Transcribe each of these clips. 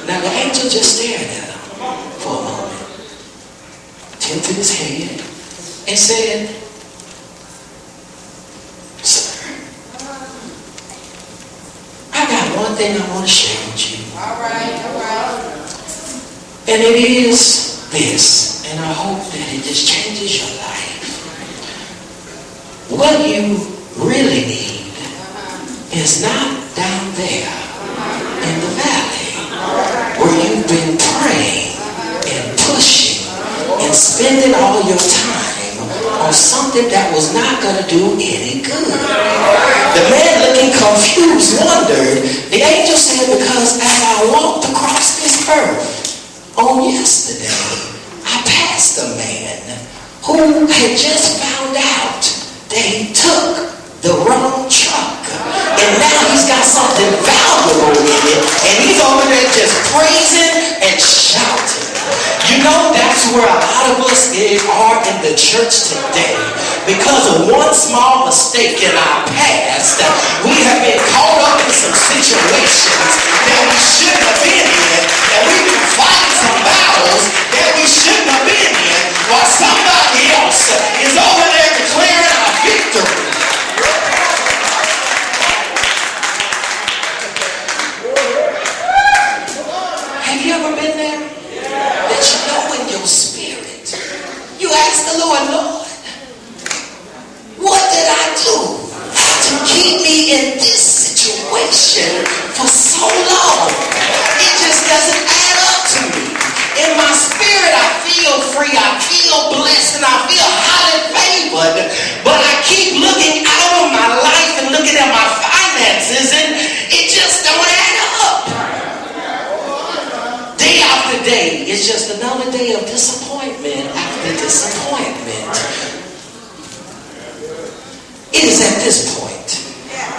Now the angel just stared at him for a moment, tilted his head, and said, "Sir, I got one thing I want to share with you. All right. And it is this, and I hope that it just changes your life. What you really need is not down there in the valley where you've been praying and pushing and spending all your time on something that was not going to do any good." The man, looking confused, wondered. The angel said, "Because as I walked across this earth on yesterday, I passed a man who had just found out that he took the wrong truck. And now he's got something valuable in it. And he's over there just praising and shouting." You know, that's where a lot of us are in the church today. Because of one small mistake in our past, we have been caught up in some situations that we shouldn't have been in. And we've been fighting some battles that we shouldn't have been in, while somebody else is over there declaring our victory. Have you ever been there? That you know in your spirit, you ask the Lord, "Lord, what did I do to keep me in this situation for so long? It just doesn't add up to me. In my spirit, I feel free, I feel blessed, and I feel highly favored. But I keep looking out on my life and looking at my finances, and it just don't add up." Day after day, it's just another day of disappointment after disappointment. It is at this point,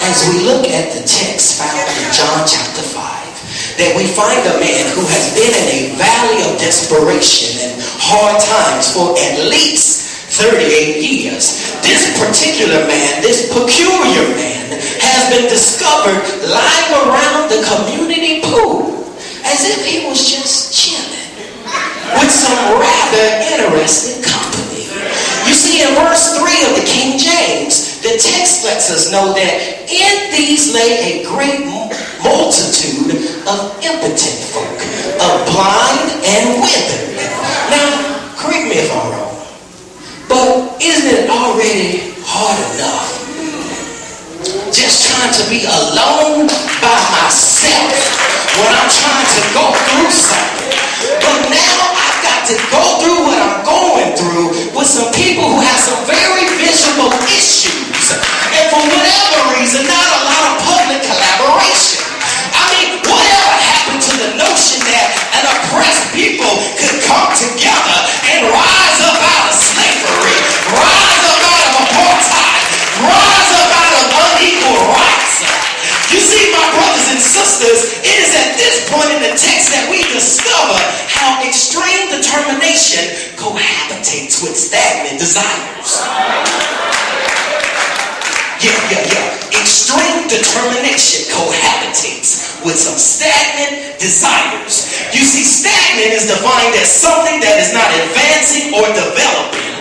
as we look at the text found in John chapter 5, that we find a man who has been in a valley of desperation and hard times for at least 38 years. This particular man, this peculiar man, has been discovered lying around the community pool as if he was just chilling with some rather interesting company. You see, in verse 3 of the King James, the text lets us know that in these lay a great multitude of impotent folk, of blind and withered. Now, correct me if I'm wrong, but isn't it already hard enough just trying to be alone by myself when I'm trying to go through something? But now I've got to go through what I'm going through with some people who have some very visible issues, and for whatever reason, not a lot of public collaboration. I mean, whatever happened to the notion that an oppressed people could come together and rise up out of slavery, rise up out of apartheid, rise up out of unequal rights? You see, my brothers and sisters, it is at this point in the text that we discover how extreme determination cohabitates with stagnant desires. Yeah. Extreme determination cohabitates with some stagnant desires. You see, stagnant is defined as something that is not advancing or developing.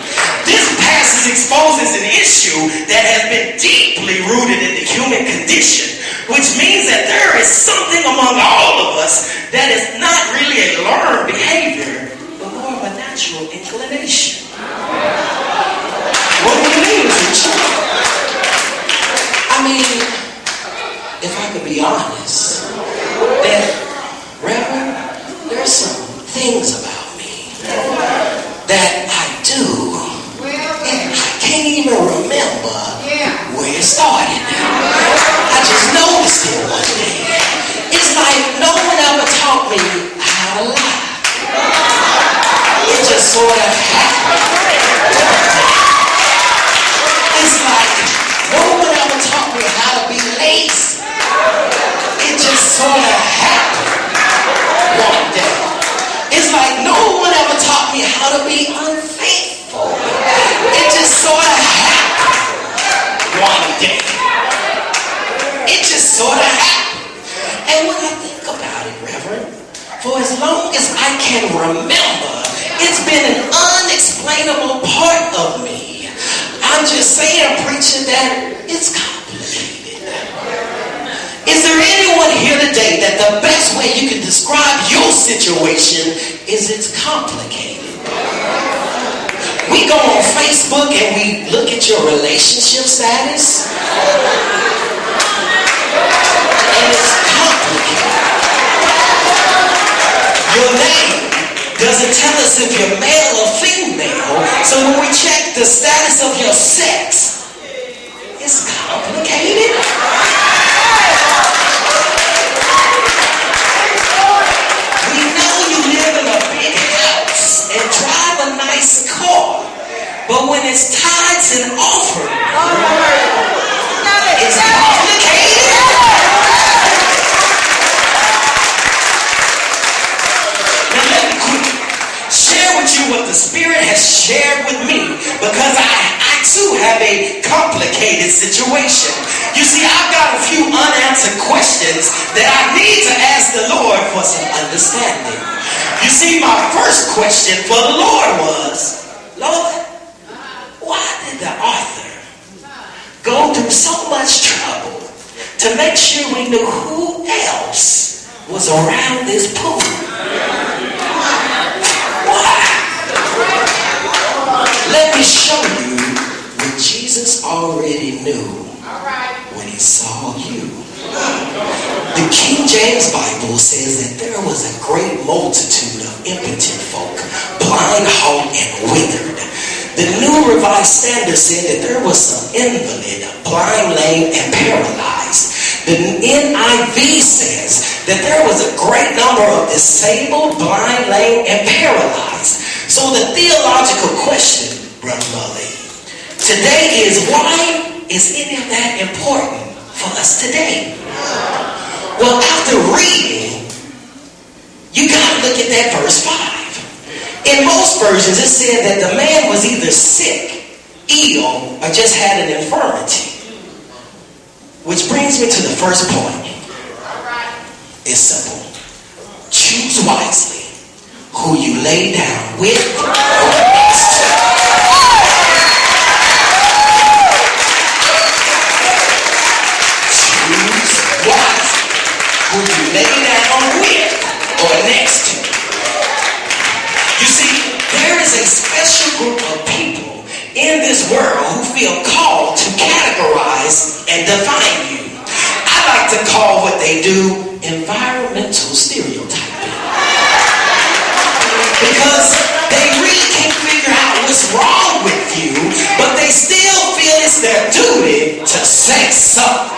This passage exposes an issue that has been deeply rooted in the human condition, which means that there is something among all of us that is not really a learned behavior, but more of a natural inclination. What do you mean, preacher? I mean, if I could be honest, that, Reverend, there's some things about me that I do, and I can't even remember where it started. I just noticed it one day. It's like no one ever taught me how to lie. It just sort of happened. It's like no one ever taught me how to be lazy. It just sort of happened one day. It's like no one ever taught me how to be unfaithful. It just sort of happened one day. It just sort of happened. And when I think about it, Reverend, for as long as I can remember, it's been an unexplainable part of me. I'm just saying, preacher, that it's complicated. Is there anyone here today that the best way you can describe your situation is it's complicated? We go on Facebook and we look at your relationship status, and it's complicated. Your name doesn't tell us if you're male or female, so when we check the status of your sex, it's complicated. We know you live in a big house and drive a nice car, but when it's tithes and offering, it's complicated. Now let me quickly share with you what the Spirit has shared with me, because I too have a complicated situation. You see, I've got a few unanswered questions that I need to ask the Lord for some understanding. You see, my first question for the Lord was, Lord, why did the author go through so much trouble to make sure we knew who else was around this pool? Why? Let me show you what Jesus already knew when he saw you. The King James Bible says that there was a great multitude of impotent folk, blind, halt, and withered. The New Revised Standard said that there was some invalid, blind, lame, and paralyzed. The NIV says that there was a great number of disabled, blind, lame, and paralyzed. So the theological question, Brother Mully, today is, why is any of that important for us today? Well, after reading, you got to look at that verse 5. In most versions, it said that the man was either sick, ill, or just had an infirmity. Which brings me to the first point. It's simple. Choose wisely who you lay down with or next to. Choose wisely who you lay down with or next to. You see, there is a special group of people in this world who feel called to categorize and define you. I like to call what they do environmental stereotyping. Because they really can't figure out what's wrong with you, but they still feel it's their duty to say something.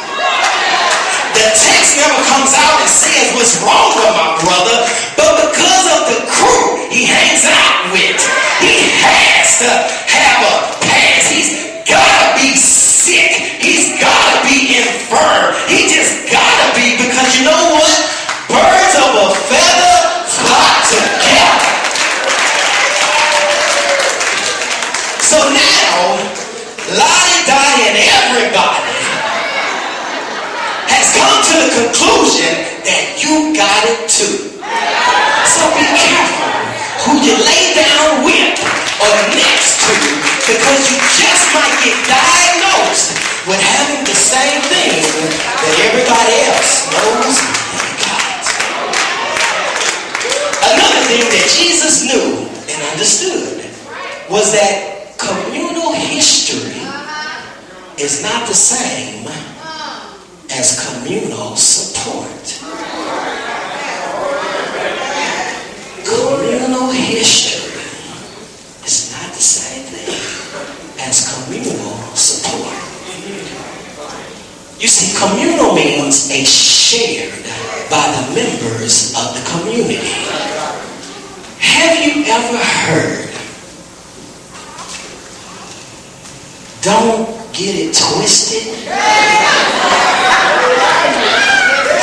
The text never comes out and says what's wrong with my brother, but because of the crew he hangs out with, he has to have a past. He's gotta be sick. He's gotta be infirm. He just gotta be, because you know what? Birds of a feather flock together. So now, Lottie-Dottie and everybody has come to the conclusion that you got it too. So be careful who you lay down with or next to, because you just might get diagnosed with having the same thing that everybody else knows they got. Another thing that Jesus knew and understood was that communal history is not the same as communal support. Communal history is not the same thing as communal support. You see, communal means a shared by the members of the community. Have you ever heard, don't get it twisted?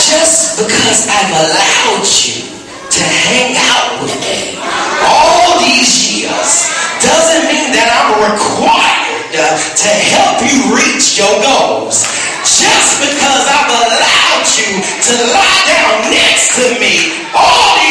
Just because I've allowed you to hang out with me all these years doesn't mean that I'm required to help you reach your goals. Just because I've allowed you to lie down next to me all these